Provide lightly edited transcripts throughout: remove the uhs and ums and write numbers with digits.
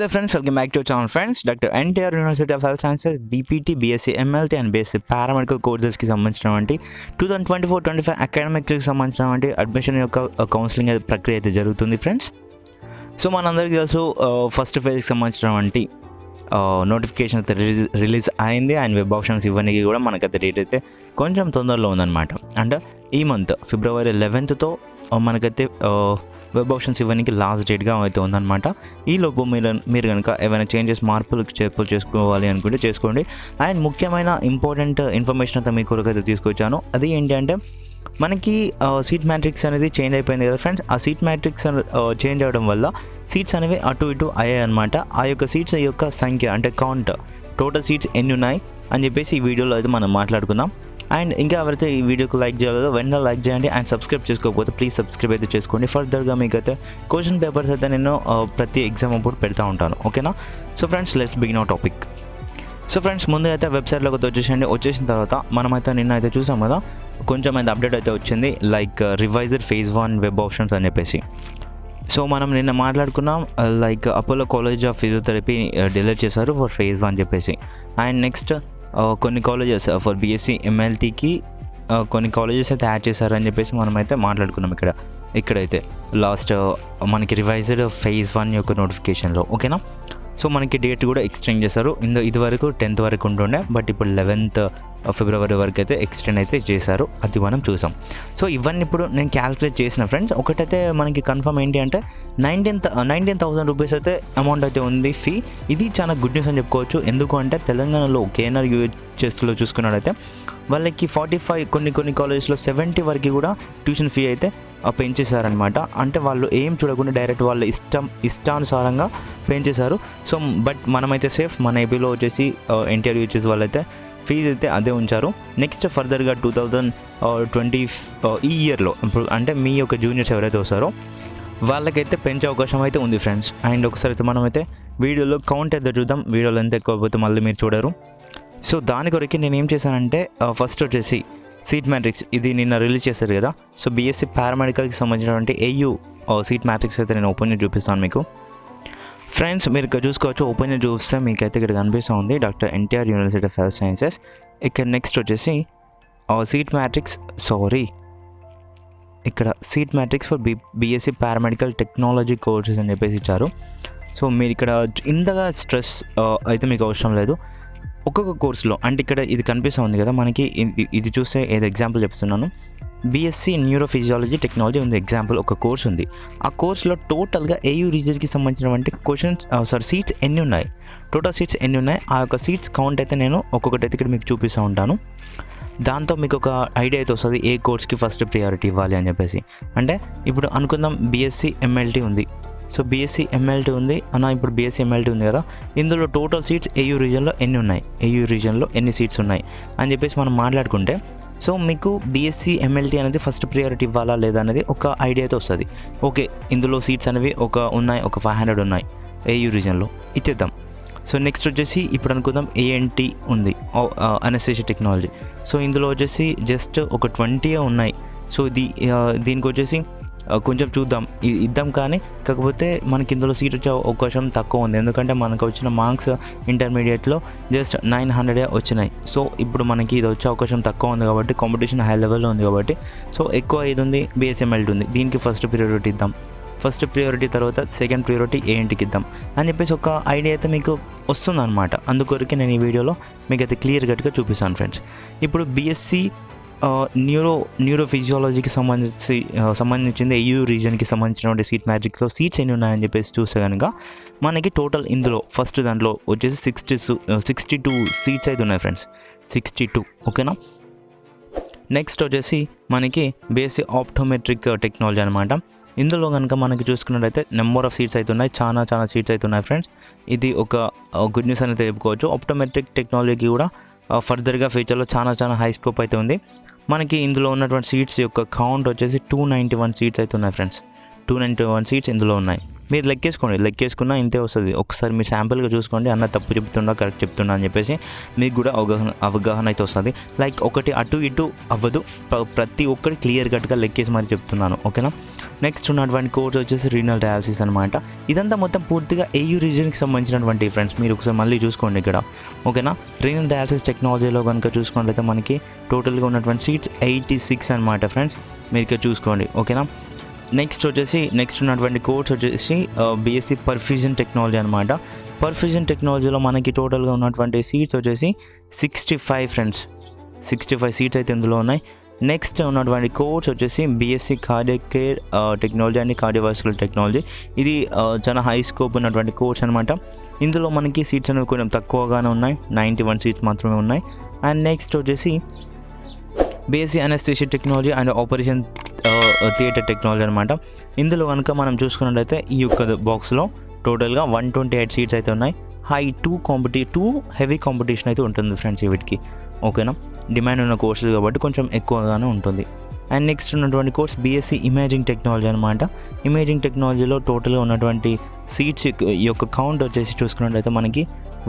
Hello friends, welcome back to our channel friends. Dr. NTR University of Health Sciences BPT, BSc MLT and BSc Paramedical courses కి సంబంధించినటువంటి 2024-25 academic కి సంబంధించినటువంటి admission యొక్క counselling ప్రక్రియ అయితే జరుగుతుంది ఫ్రెండ్స్. సో మనందరికీ తెలుసు ఫస్ట్ ఫేజ్కి సంబంధించినటువంటి నోటిఫికేషన్ అయితే రిలీజ్ అయింది అండ్ వెబ్ ఆప్షన్స్ ఇవన్నీ కూడా మనకైతే డేట్ అయితే కొంచెం తొందరలో ఉందన్నమాట. అండ్ ఈ మంత్ ఫిబ్రవరి 11th మనకైతే వెబ్ ఆప్షన్స్ ఇవ్వడానికి లాస్ట్ డేట్గా అయితే ఉందన్నమాట. ఈలోపు మీరు కనుక ఏమైనా చేంజెస్ మార్పులు చేర్పులు చేసుకోవాలి అనుకుంటే చేసుకోండి. అండ్ ముఖ్యమైన ఇంపార్టెంట్ ఇన్ఫర్మేషన్ అయితే మీ కొరకు అయితే తీసుకొచ్చాను. అది ఏంటి అంటే మనకి సీట్ మ్యాట్రిక్స్ అనేది చేంజ్ అయిపోయింది కదా ఫ్రెండ్స్. ఆ సీట్ మ్యాట్రిక్స్ చేంజ్ అవ్వడం వల్ల సీట్స్ అనేవి అటు ఇటు అయ్యాయి అనమాట. ఆ యొక్క సీట్స్ యొక్క సంఖ్య అంటే కౌంట్, టోటల్ సీట్స్ ఎన్ని ఉన్నాయి అని చెప్పేసి ఈ వీడియోలో అయితే మనం మాట్లాడుకుందాం. అండ్ ఇంకా ఎవరైతే ఈ వీడియోకి లైక్ చేయలేదో వెంటనే లైక్ చేయండి. అండ్ సబ్స్క్రైబ్ చేసుకోకపోతే ప్లీజ్ సబ్స్క్రైబ్ అయితే చేసుకోండి. ఫర్దర్గా మీకు అయితే క్వశ్చన్ పేపర్స్ అయితే నేను ప్రతి ఎగ్జామ్ అప్పుడు పెడతా ఉంటాను, ఓకేనా. So friends let's begin our topic. So friends ముందు అయితే వెబ్సైట్లోకి వచ్చేసండి. వచ్చేసిన తర్వాత మనమైతే నిన్న అయితే చూసాం కదా, కొంచెం అయితే అప్డేట్ అయితే వచ్చింది like reviser phase 1 web options అని చెప్పేసి. సో మనం నిన్న మాట్లాడుకున్నాం like Apollo college of physiotherapy delete చేశారు ఫర్ ఫేజ్ 1 చెప్పేసి. అండ్ నెక్స్ట్ కొన్ని కాలేజెస్ ఫర్ బీఎస్సీ ఎంఎల్టీకి కొన్ని కాలేజెస్ అయితే యాడ్ చేశారని చెప్పేసి మనమైతే మాట్లాడుకున్నాం ఇక్కడైతే లాస్ట్ మనకి రివైజ్డ్ ఫేజ్ 1 యొక్క నోటిఫికేషన్లో, ఓకేనా. సో మనకి డేట్ కూడా ఎక్స్టెండ్ చేశారు. ఇది వరకు 10th వరకు ఉంటుండే, బట్ ఇప్పుడు 11th ఫిబ్రవరి వరకు అయితే ఎక్స్టెండ్ అయితే చేశారు. అది మనం చూసాం. సో ఇవన్నీ ఇప్పుడు నేను క్యాలిక్యులేట్ చేసిన ఫ్రెండ్స్. ఒకటైతే మనకి కన్ఫర్మ్ ఏంటి అంటే 19,000 రూపీస్ అయితే అమౌంట్ అయితే ఉంది ఫీ. ఇది చాలా గుడ్ న్యూస్ అని చెప్పుకోవచ్చు. ఎందుకు అంటే తెలంగాణలో కేఎన్ఆర్ యూహెచ్ఎస్లో చూసుకున్నట్టయితే వాళ్ళకి 45 కొన్ని కాలేజెస్లో 70 వరకు కూడా ట్యూషన్ ఫీ అయితే పెంచేశారనమాట. అంటే వాళ్ళు ఏం చూడకుండా డైరెక్ట్ వాళ్ళ ఇష్టానుసారంగా పెంచేశారు. సో బట్ మనమైతే సేఫ్. మన ఏపీలో వచ్చేసి ఎన్టీఆర్ యూహెచ్ఎస్ వాళ్ళైతే ఫీజు అయితే అదే ఉంచారు. నెక్స్ట్ ఫర్దర్గా 2020 ఈ ఇయర్లో ఇప్పుడు అంటే మీ యొక్క జూనియర్స్ ఎవరైతే వస్తారో వాళ్ళకైతే పెంచే అవకాశం అయితే ఉంది ఫ్రెండ్స్. అండ్ ఒకసారి అయితే మనమైతే వీడియోలో కౌంట్ అయితే చూద్దాం. వీడియోలో ఎంత ఎక్కువైపోతే మళ్ళీ మీరు చూడరు. సో దాని కొరకు నేను ఏం చేశానంటే ఫస్ట్ వచ్చేసి సీట్ మ్యాట్రిక్స్ ఇది నిన్న రిలీజ్ చేశారు కదా. సో బీఎస్సీ పారామెడికల్కి సంబంధించినటువంటి ఏయూ సీట్ మ్యాట్రిక్స్ అయితే నేను ఓపెన్ చేసి చూపిస్తాను మీకు ఫ్రెండ్స్. మీరు ఇక్కడ చూసుకోవచ్చు. ఓపెన్ చేసి చూస్తే మీకైతే ఇక్కడ కనిపిస్తూ ఉంది doctor NTR university of health sciences. ఇక్కడ నెక్స్ట్ వచ్చేసి సీట్ మ్యాట్రిక్స్ ఇక్కడ seat matrix for BSc paramedical technology courses అని చెప్పేసి ఇచ్చారు. సో మీరు ఇక్కడ ఇంతగా స్ట్రెస్ అయితే మీకు అవసరం లేదు. ఒక్కొక్క కోర్సులో అంటే ఇక్కడ ఇది కనిపిస్తూ ఉంది కదా మనకి. ఇది చూస్తే ఏదో ఎగ్జాంపుల్ చెప్తున్నాను. బీఎస్సీ న్యూరోఫిజియాలజీ టెక్నాలజీ ఉంది ఎగ్జాంపుల్, ఒక కోర్స్ ఉంది. ఆ కోర్సులో టోటల్గా ఏయూ రీజన్కి సంబంధించినటువంటి సీట్స్ ఎన్ని ఉన్నాయి, టోటల్ సీట్స్ ఎన్ని ఉన్నాయి, ఆ యొక్క సీట్స్ కౌంట్ అయితే నేను ఒక్కొక్కటి అయితే ఇక్కడ మీకు చూపిస్తూ ఉంటాను. దాంతో మీకు ఒక ఐడియా అయితే వస్తుంది ఏ కోర్స్కి ఫస్ట్ ప్రియారిటీ ఇవ్వాలి అని చెప్పేసి. అంటే ఇప్పుడు అనుకుందాం బీఎస్సీ ఎంఎల్టీ ఉంది. సో బీఎస్సీ ఎంఎల్టీ ఉంది అన్న, ఇప్పుడు బీఎస్సీ ఎంఎల్టీ ఉంది కదా, ఇందులో టోటల్ సీట్స్ ఏయూ రీజన్లో ఎన్ని ఉన్నాయి, ఏయూ రీజన్లో ఎన్ని సీట్స్ ఉన్నాయి అని చెప్పేసి మనం మాట్లాడుకుంటే సో మీకు బీఎస్సీ ఎంఎల్టీ అనేది ఫస్ట్ ప్రియారిటీ ఇవ్వాలా లేదా అనేది ఒక ఐడియా అయితే వస్తుంది. ఓకే ఇందులో సీట్స్ అనేవి ఒక 500 ఉన్నాయి ఏయూ రీజన్లో, ఇచ్చేద్దాం. సో నెక్స్ట్ వచ్చేసి ఇప్పుడు అనుకుందాం ఏఎన్టీ ఉంది అనస్థీషియా టెక్నాలజీ. సో ఇందులో వచ్చేసి జస్ట్ ఒక 20 ఉన్నాయి. సో దీనికి వచ్చేసి కొంచెం చూద్దాం ఇద్దాం, కానీ కాకపోతే మనకి ఇందులో సీట్ వచ్చే అవకాశం తక్కువ ఉంది. ఎందుకంటే మనకు వచ్చిన మార్క్స్ ఇంటర్మీడియట్లో జస్ట్ 900 వచ్చినాయి. సో ఇప్పుడు మనకి ఇది వచ్చే అవకాశం తక్కువ ఉంది కాబట్టి కాంపిటీషన్ హై లెవెల్లో ఉంది కాబట్టి సో ఎక్కువ ఇది ఉంది బీఎస్ఎంఎల్టీ ఉంది. దీనికి ఫస్ట్ ప్రియారిటీ ఇద్దాం. ఫస్ట్ ప్రియారిటీ తర్వాత సెకండ్ ప్రియారిటీ ఏఎన్టీకి ఇద్దాం అని చెప్పేసి ఒక ఐడియా అయితే మీకు వస్తుందన్నమాట. అందుకొరకు నేను ఈ వీడియోలో మీకు అయితే క్లియర్ కట్గా చూపిస్తాను ఫ్రెండ్స్. ఇప్పుడు బీఎస్సీ న్యూరోఫిజియాలజీకి సంబంధించింది ఏయూ రీజన్కి సంబంధించినటువంటి సీట్ మ్యాట్రిక్స్లో సీట్స్ ఎన్ని ఉన్నాయని చెప్పేసి చూస్తే కనుక మనకి టోటల్ ఇందులో ఫస్ట్ దాంట్లో వచ్చేసి 62 సీట్స్ అయితే ఉన్నాయి ఫ్రెండ్స్. 62, ఓకేనా. నెక్స్ట్ వచ్చేసి మనకి బీఎస్సీ ఆప్టోమెట్రిక్ టెక్నాలజీ అనమాట. ఇందులో కనుక మనకి చూసుకున్నట్టయితే నెంబర్ ఆఫ్ సీట్స్ అయితే ఉన్నాయి, చాలా సీట్స్ అయితే ఉన్నాయి ఫ్రెండ్స్. ఇది ఒక గుడ్ న్యూస్ అనేది చెప్పుకోవచ్చు. ఆప్టోమెట్రిక్ టెక్నాలజీకి కూడా ఫర్దర్గా ఫ్యూచర్లో చాలా హై స్కోప్ అయితే ఉంది. మనకి ఇందులో ఉన్నటువంటి సీట్స్ యొక్క కౌంట్ వచ్చేసి 291 సీట్స్ అయితే ఉన్నాయి ఫ్రెండ్స్. 291 సీట్స్ ఇందులో ఉన్నాయి. మీరు లెక్కేసుకున్నా ఇంతే వస్తుంది. ఒకసారి మీరు శాంపుల్గా చూసుకోండి, అన్న తప్పు చెప్తున్నా కరెక్ట్ చెప్తున్నా అని చెప్పేసి మీకు కూడా అవగాహన అయితే వస్తుంది. లైక్ ఒకటి అటు ఇటు అవ్వదు, ప్రతి ఒక్కటి క్లియర్ కట్గా లెక్కేసి మరి చెప్తున్నాను, ఓకేనా. నెక్స్ట్ ఉన్నటువంటి కోర్స్ వచ్చేసి రీనల్ డయాలసిస్ అనమాట. ఇదంతా మొత్తం పూర్తిగా ఏయూ రీజన్కి సంబంధించినటువంటి ఫ్రెండ్స్. మీరు ఒకసారి మళ్ళీ చూసుకోండి ఇక్కడ, ఓకేనా. రీనల్ డయాలసిస్ టెక్నాలజీలో కనుక చూసుకున్నట్లయితే మనకి టోటల్గా ఉన్నటువంటి సీట్స్ 86 అనమాట ఫ్రెండ్స్. మీరు ఇక్కడ చూసుకోండి, ఓకేనా. నెక్స్ట్ ఉన్నటువంటి కోర్స్ వచ్చేసి బీఎస్సీ పర్ఫ్యూజన్ టెక్నాలజీ అనమాట. పర్ఫ్యూజన్ టెక్నాలజీలో మనకి టోటల్గా ఉన్నటువంటి సీట్స్ వచ్చేసి 65 ఫ్రెండ్స్. 65 సీట్స్ అయితే ఇందులో ఉన్నాయి. నెక్స్ట్ ఉన్నటువంటి కోర్స్ వచ్చేసి BSc cardiac care technology and cardiovascular technology. ఇది చాలా హై స్కోప్ ఉన్నటువంటి కోర్స్ అనమాట. ఇందులో మనకి సీట్స్ అనేవి కొంచెం తక్కువగానే ఉన్నాయి, 91 సీట్స్ మాత్రమే ఉన్నాయి. అండ్ నెక్స్ట్ వచ్చేసి BSc anaesthesia technology and operation theatre technology అనమాట. ఇందులో కనుక మనం చూసుకున్నట్లయితే ఈ యొక్క బాక్స్లో టోటల్గా 128 సీట్స్ అయితే ఉన్నాయి. టూ హెవీ కాంపిటీషన్ అయితే ఉంటుంది ఫ్రెండ్స్ వీటికి, ఓకేనా. డిమాండ్ ఉన్న కోర్సులు కాబట్టి కొంచెం ఎక్కువగానే ఉంటుంది. అండ్ నెక్స్ట్ ఉన్నటువంటి కోర్స్ బీఎస్సీ ఇమేజింగ్ టెక్నాలజీ అనమాట. ఇమేజింగ్ టెక్నాలజీలో టోటల్గా ఉన్నటువంటి సీట్స్ యొక్క కౌంట్ వచ్చేసి చూసుకున్నట్లయితే మనకి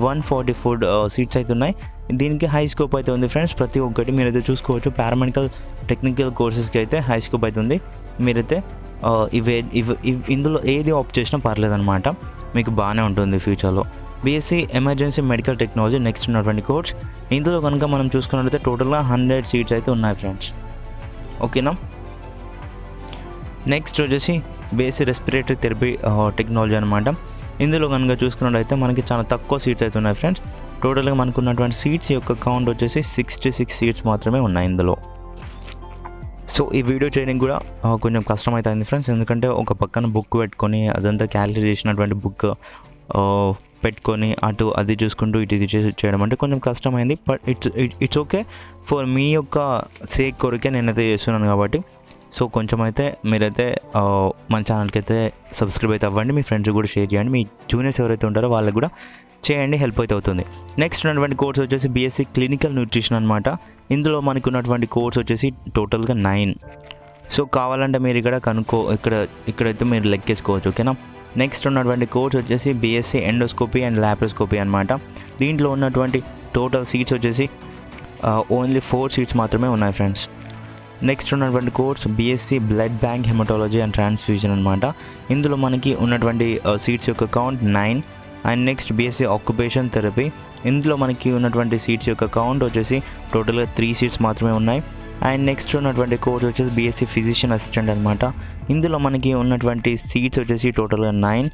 144 సీట్స్ అయితే ఉన్నాయి. దీనికి హై స్కోప్ అయితే ఉంది ఫ్రెండ్స్. ప్రతి ఒక్కటి మీరైతే చూసుకోవచ్చు. పారామెడికల్ టెక్నికల్ కోర్సెస్కి అయితే హై స్కోప్ అయితే ఉంది. మీరైతే ఇందులో ఏది ఆప్ట్ చేసినా పర్లేదన్నమాట, మీకు బాగానే ఉంటుంది ఫ్యూచర్లో. BSc emergency medical technology next ఉన్నటువంటి కోర్స్. ఇందులో కనుక మనం చూసుకున్నట్లయితే టోటల్గా 100 సీట్స్ అయితే ఉన్నాయి ఫ్రెండ్స్, ఓకేనా. నెక్స్ట్ వచ్చేసి బీఎస్సీ రెస్పిరేటరీ థెరపీ టెక్నాలజీ అనమాట. ఇందులో కనుక చూసుకున్నట్లయితే మనకి చాలా తక్కువ సీట్స్ అయితే ఉన్నాయి ఫ్రెండ్స్. టోటల్గా మనకు ఉన్నటువంటి సీట్స్ యొక్క కౌంట్ వచ్చేసి 66 సీట్స్ మాత్రమే ఉన్నాయి ఇందులో. సో ఈ వీడియో చేయడానికి కూడా కొంచెం కష్టమవుతుంది ఫ్రెండ్స్, ఎందుకంటే ఒక పక్కన బుక్ పెట్టుకొని అదంతా క్యాలిక్యులేట్ చేసినటువంటి బుక్ పెట్టుకొని అటు అది చూసుకుంటూ ఇటు ఇది చేయడం అంటే కొంచెం కష్టమైంది. But it's okay, for me యొక్క సేక్ కొరకే నేనైతే చేస్తున్నాను కాబట్టి. సో కొంచెం అయితే మీరైతే మన ఛానల్కి అయితే సబ్స్క్రైబ్ అయితే అవ్వండి, మీ ఫ్రెండ్స్ కూడా షేర్ చేయండి, మీ జూనియర్స్ ఎవరైతే ఉంటారో వాళ్ళకి కూడా చేయండి, హెల్ప్ అయితే అవుతుంది. నెక్స్ట్ ఉన్నటువంటి కోర్స్ వచ్చేసి బీఎస్సీ క్లినికల్ న్యూట్రిషన్ అనమాట. ఇందులో మనకు ఉన్నటువంటి కోర్స్ వచ్చేసి టోటల్గా 9. సో కావాలంటే మీరు ఇక్కడ ఇక్కడైతే మీరు లెక్కేసుకోవచ్చు, ఓకేనా. నెక్స్ట్ ఉన్నటువంటి కోర్స్ వచ్చేసి బీఎస్సీ ఎండోస్కోపీ అండ్ ల్యాప్రోస్కోపీ అనమాట. దీంట్లో ఉన్నటువంటి టోటల్ సీట్స్ వచ్చేసి ఓన్లీ 4 సీట్స్ మాత్రమే ఉన్నాయి ఫ్రెండ్స్. నెక్స్ట్ ఉన్నటువంటి course BSc blood bank haematology and transfusion అనమాట. ఇందులో మనకి ఉన్నటువంటి సీట్స్ యొక్క count 9. And next BSc occupation therapy. ఇందులో మనకి ఉన్నటువంటి సీట్స్ యొక్క కౌంట్ వచ్చేసి టోటల్గా 3 సీట్స్ మాత్రమే ఉన్నాయి. అండ్ నెక్స్ట్ ఉన్నటువంటి కోర్స్ వచ్చేసి బీఎస్సీ ఫిజిషియన్ అసిస్టెంట్ అనమాట. ఇందులో మనకి ఉన్నటువంటి సీట్స్ వచ్చేసి టోటల్గా 9.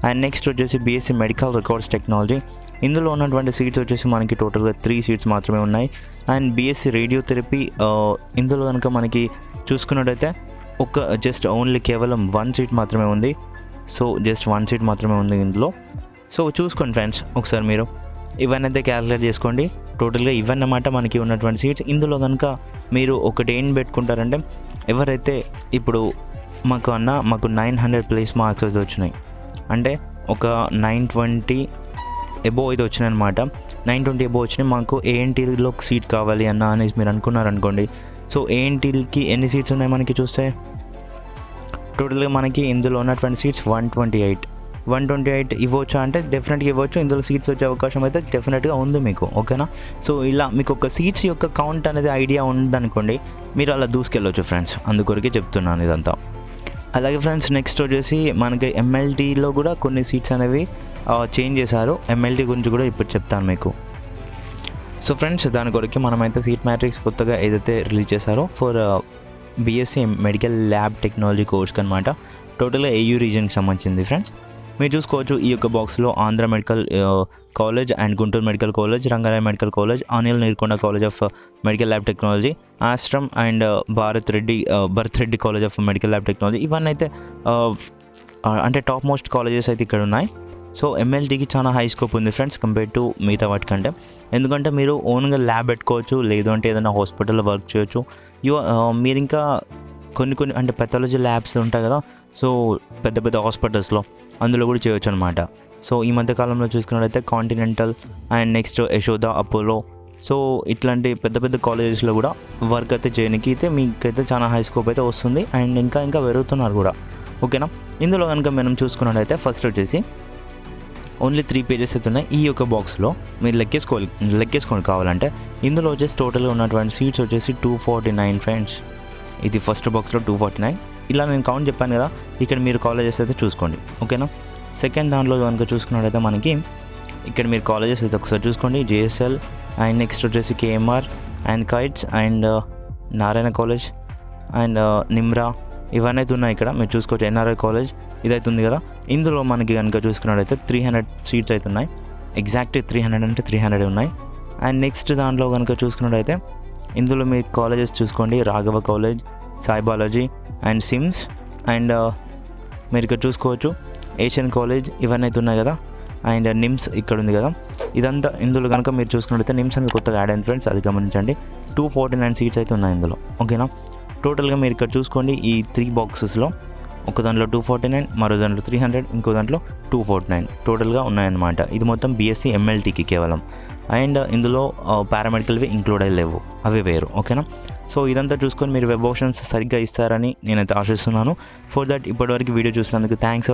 అండ్ నెక్స్ట్ వచ్చేసి బీఎస్సీ మెడికల్ రికార్డ్స్ టెక్నాలజీ. ఇందులో ఉన్నటువంటి సీట్స్ వచ్చేసి మనకి టోటల్గా 3 సీట్స్ మాత్రమే ఉన్నాయి. అండ్ బీఎస్సీ రేడియోథెరపీ, ఇందులో కనుక మనకి చూసుకున్నట్టయితే జస్ట్ ఓన్లీ కేవలం 1 సీట్ మాత్రమే ఉంది. సో జస్ట్ 1 సీట్ మాత్రమే ఉంది ఇందులో. సో చూసుకోండి ఫ్రెండ్స్, ఒకసారి మీరు ఇవన్నీ అయితే క్యాలిక్యులేట్ చేసుకోండి. టోటల్గా ఇవన్నమాట మనకి ఉన్నటువంటి సీట్స్. ఇందులో కనుక మీరు ఒకటి ఏం పెట్టుకుంటారంటే, ఎవరైతే ఇప్పుడు మాకు 900+ మార్క్స్ అయితే వచ్చినాయి అంటే ఒక 920 అబోవ్ అయితే వచ్చినాయి అనమాట. 920 అబోవ్ వచ్చినాయి, మాకు ఏఎన్టీలో సీట్ కావాలి అనేసి మీరు అనుకున్నారనుకోండి. సో ఏఎన్టీకి ఎన్ని సీట్స్ ఉన్నాయి మనకి చూస్తే టోటల్గా మనకి ఇందులో ఉన్నటువంటి సీట్స్ 128 ఇవ్వచ్చా అంటే డెఫినెట్గా ఇవ్వచ్చు. ఇందులో సీట్స్ వచ్చే అవకాశం అయితే డెఫినెట్గా ఉంది మీకు, ఓకేనా. సో ఇలా మీకు ఒక సీట్స్ యొక్క కౌంట్ అనేది ఐడియా ఉందనుకోండి, మీరు అలా దూసుకెళ్ళవచ్చు ఫ్రెండ్స్, అందుకొరకే చెప్తున్నాను ఇదంతా. అలాగే ఫ్రెండ్స్ నెక్స్ట్ వచ్చేసి మనకి ఎంఎల్టీలో కూడా కొన్ని సీట్స్ అనేవి చేంజ్ చేశారు. ఎంఎల్టీ గురించి కూడా ఇప్పుడు చెప్తాను మీకు. సో ఫ్రెండ్స్ దాని కొరకే మనమైతే సీట్ మ్యాట్రిక్స్ కొత్తగా ఏదైతే రిలీజ్ చేశారో for BSc medical lab technology కోర్స్కి అనమాట. టోటల్గా ఏయూ రీజన్కి సంబంధించింది ఫ్రెండ్స్. మీరు చూసుకోవచ్చు ఈ యొక్క బాక్స్లో Andhra medical college and Guntur medical college, Rangaraya medical college, Anil Neelkonda college of medical lab technology, Ashram and Bharat Reddy college of medical lab technology, ఇవన్నీ అయితే అంటే టాప్ మోస్ట్ కాలేజెస్ అయితే ఇక్కడ ఉన్నాయి. సో ఎంఎల్టీకి చాలా హై స్కోప్ ఉంది ఫ్రెండ్స్ కంపేర్ టు మిగతా వాటికంటే. ఎందుకంటే మీరు ఓన్గా ల్యాబ్ పెట్టుకోవచ్చు, లేదు అంటే ఏదైనా హాస్పిటల్లో వర్క్ చేయొచ్చు. మీరు ఇంకా కొన్ని అంటే పెథాలజీ ల్యాబ్స్ ఉంటాయి కదా, సో పెద్ద హాస్పిటల్స్లో అందులో కూడా చేయొచ్చు అనమాట. సో ఈ మధ్యకాలంలో చూసుకున్నట్లయితే continental and next Yashoda, Apollo, so ఇట్లాంటి పెద్ద కాలేజెస్లో కూడా వర్క్ అయితే చేయడానికి అయితే మీకైతే చాలా హై స్కోప్ అయితే వస్తుంది. అండ్ ఇంకా పెరుగుతున్నారు కూడా, ఓకేనా. ఇందులో కనుక మనం చూసుకున్నట్టయితే ఫస్ట్ వచ్చేసి ఓన్లీ 3 పేజెస్ అయితే ఉన్నాయి. ఈ యొక్క బాక్స్లో మీరు లెక్కేసుకోండి కావాలంటే. ఇందులో వచ్చేసి టోటల్గా ఉన్నటువంటి సీట్స్ వచ్చేసి 249 ఫ్రెండ్స్. ఇది ఫస్ట్ బాక్స్లో 249. ఇలా నేను కౌంట్ చెప్పాను కదా, ఇక్కడ మీరు కాలేజెస్ అయితే చూసుకోండి. ఓకేనా. సెకండ్ దాంట్లో కనుక చూసుకున్నట్టయితే మనకి ఇక్కడ మీరు కాలేజెస్ అయితే ఒకసారి చూసుకోండి. జేఎస్ఎల్ అండ్ నెక్స్ట్ వచ్చేసి KMR and KITS and Narayana college and Nimra ఇవన్నీ అయితే ఉన్నాయి. ఇక్కడ మీరు చూసుకోవచ్చు. ఎన్ఆర్ఐ కాలేజ్ ఇదైతే ఉంది కదా. ఇందులో మనకి కనుక చూసుకున్నట్టయితే 300 సీట్స్ అయితే ఉన్నాయి. ఎగ్జాక్ట్ 300 అంటే 300 ఉన్నాయి. అండ్ నెక్స్ట్ దాంట్లో కనుక చూసుకున్నట్టయితే ఇందులో మీ కాలేజెస్ చూసుకోండి. Raghava college, Sai Balaji and SIMS and మీరు ఇక్కడ చూసుకోవచ్చు ఏషియన్ కాలేజ్ ఇవన్నీ అయితే ఉన్నాయి కదా. అండ్ నిమ్స్ ఇక్కడ ఉంది కదా. ఇదంతా ఇందులో కనుక మీరు చూసుకున్నట్టయితే నిమ్స్ అనేది కొత్తగా యాడ్ అయింది ఫ్రెండ్స్, అది గమనించండి. 249 సీట్స్ అయితే ఉన్నాయి ఇందులో. ఓకేనా. టోటల్గా మీరు ఇక్కడ చూసుకోండి. ఈ 3 బాక్సెస్లో ఒక దాంట్లో 249, మరో దాంట్లో 300, ఇంకో దాంట్లో 249 టోటల్గా ఉన్నాయన్నమాట. ఇది మొత్తం బీఎస్సీ ఎంఎల్టీకి కేవలం. అండ్ ఇందులో పారామెడికల్వి ఇంక్లూడ్ అయ్యి లేవు, అవి వేరు. ఓకేనా. సో ఇదంతా చూసుకొని మీరు వెబ్ ఆప్షన్స్ సరిగ్గా ఇస్తారని నేనైతే ఆశిస్తున్నాను. ఫర్ దట్ ఇప్పటివరకు వీడియో చూసినందుకు థ్యాంక్స్.